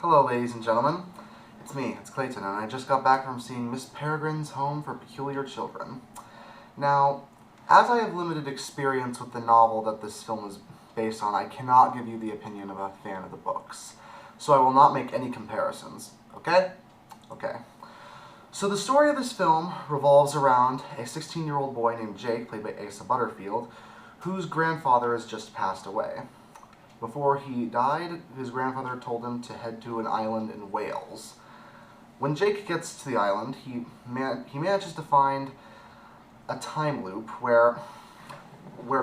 Hello, ladies and gentlemen. It's me, it's Clayton, and I just got back from seeing Miss Peregrine's Home for Peculiar Children. Now, as I have limited experience with the novel that this film is based on, I cannot give you the opinion of a fan of the books. So I will not make any comparisons, okay? Okay. So the story of this film revolves around a 16-year-old boy named Jake, played by Asa Butterfield, whose grandfather has just passed away. Before he died, his grandfather told him to head to an island in Wales. When Jake gets to the island, he manages to find a time loop where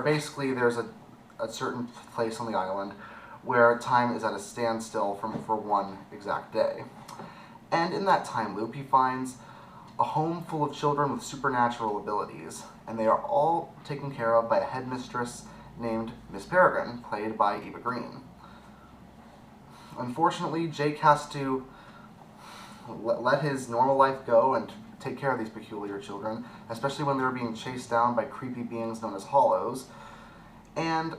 basically there's a certain place on the island where time is at a standstill for one exact day. And in that time loop, he finds a home full of children with supernatural abilities, and they are all taken care of by a headmistress named Miss Peregrine, played by Eva Green. Unfortunately, Jake has to let his normal life go and take care of these peculiar children, especially when they're being chased down by creepy beings known as Hollows, and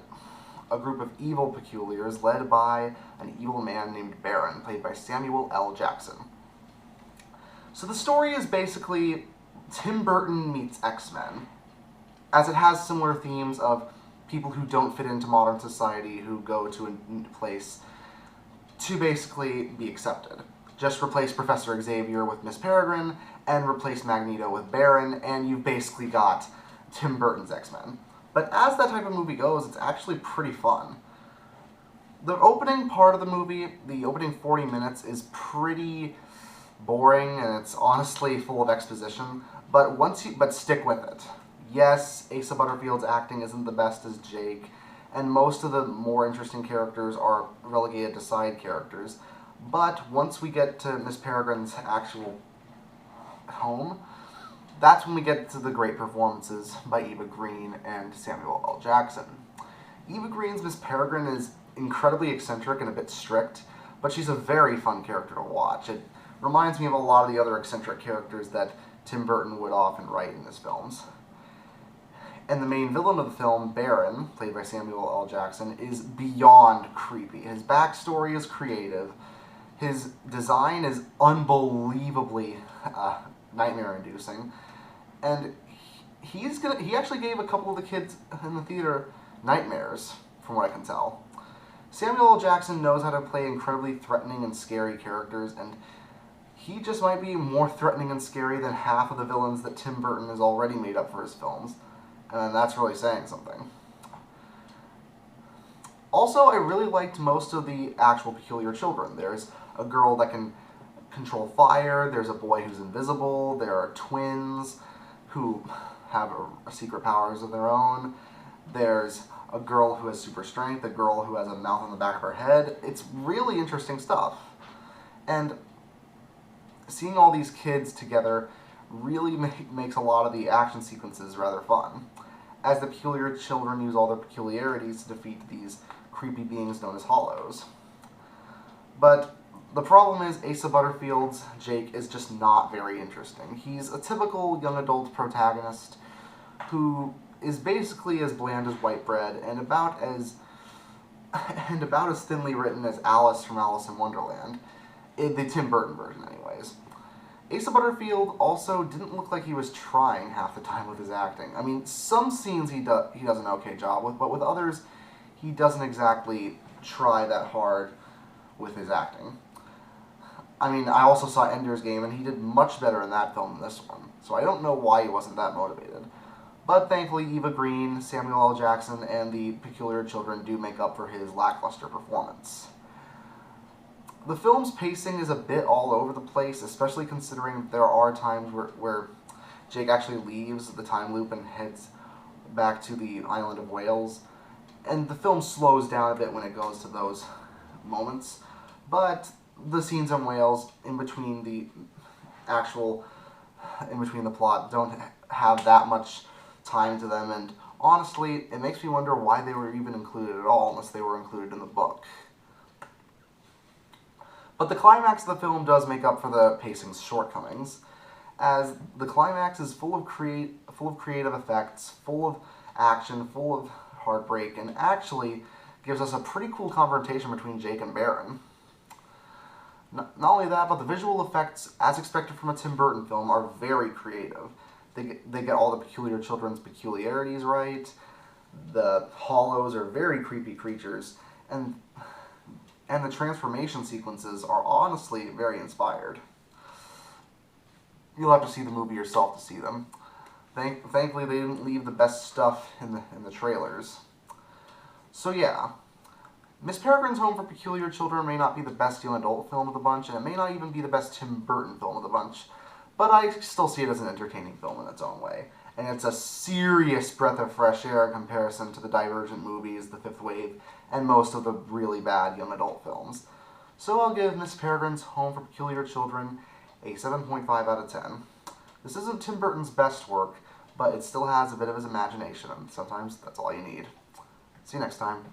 a group of evil peculiars led by an evil man named Baron, played by Samuel L. Jackson. So the story is basically Tim Burton meets X-Men, as it has similar themes of people who don't fit into modern society who go to a place to basically be accepted. Just replace Professor Xavier with Miss Peregrine, and replace Magneto with Baron, and you've basically got Tim Burton's X-Men. But as that type of movie goes, it's actually pretty fun. The opening part of the movie, the opening 40 minutes, is pretty boring, and it's honestly full of exposition, but stick with it. Yes, Asa Butterfield's acting isn't the best as Jake, and most of the more interesting characters are relegated to side characters, but once we get to Miss Peregrine's actual home, that's when we get to the great performances by Eva Green and Samuel L. Jackson. Eva Green's Miss Peregrine is incredibly eccentric and a bit strict, but she's a very fun character to watch. It reminds me of a lot of the other eccentric characters that Tim Burton would often write in his films. And the main villain of the film, Baron, played by Samuel L. Jackson, is beyond creepy. His backstory is creative. His design is unbelievably nightmare-inducing. And he actually gave a couple of the kids in the theater nightmares, from what I can tell. Samuel L. Jackson knows how to play incredibly threatening and scary characters, and he just might be more threatening and scary than half of the villains that Tim Burton has already made up for his films. And that's really saying something. Also, I really liked most of the actual peculiar children. There's a girl that can control fire, there's a boy who's invisible, there are twins who have secret powers of their own, there's a girl who has super strength, a girl who has a mouth on the back of her head. It's really interesting stuff. And seeing all these kids together really makes a lot of the action sequences rather fun, as the peculiar children use all their peculiarities to defeat these creepy beings known as Hollows. But the problem is Asa Butterfield's Jake is just not very interesting. He's a typical young adult protagonist who is basically as bland as white bread and about as thinly written as Alice from Alice in Wonderland, in the Tim Burton version anyways. Asa Butterfield also didn't look like he was trying half the time with his acting. I mean, some scenes he does an okay job with, but with others, he doesn't exactly try that hard with his acting. I mean, I also saw Ender's Game, and he did much better in that film than this one, so I don't know why he wasn't that motivated. But thankfully, Eva Green, Samuel L. Jackson, and the peculiar children do make up for his lackluster performance. The film's pacing is a bit all over the place, especially considering there are times where Jake actually leaves the time loop and heads back to the island of Wales. And the film slows down a bit when it goes to those moments. But the scenes in Wales, in between the plot, don't have that much time to them. And honestly, it makes me wonder why they were even included at all, unless they were included in the book. But the climax of the film does make up for the pacing's shortcomings, as the climax is full of creative effects, full of action, full of heartbreak, and actually gives us a pretty cool confrontation between Jake and Baron. Not only that, but the visual effects, as expected from a Tim Burton film, are very creative. They get all the peculiar children's peculiarities right. The hollows are very creepy creatures, and the transformation sequences are honestly very inspired. You'll have to see the movie yourself to see them. Thankfully, they didn't leave the best stuff in the trailers. So yeah, Miss Peregrine's Home for Peculiar Children may not be the best young adult film of the bunch, and it may not even be the best Tim Burton film of the bunch, but I still see it as an entertaining film in its own way. And it's a serious breath of fresh air in comparison to the Divergent movies, The Fifth Wave, and most of the really bad young adult films. So I'll give Miss Peregrine's Home for Peculiar Children a 7.5 out of 10. This isn't Tim Burton's best work, but it still has a bit of his imagination, and sometimes that's all you need. See you next time.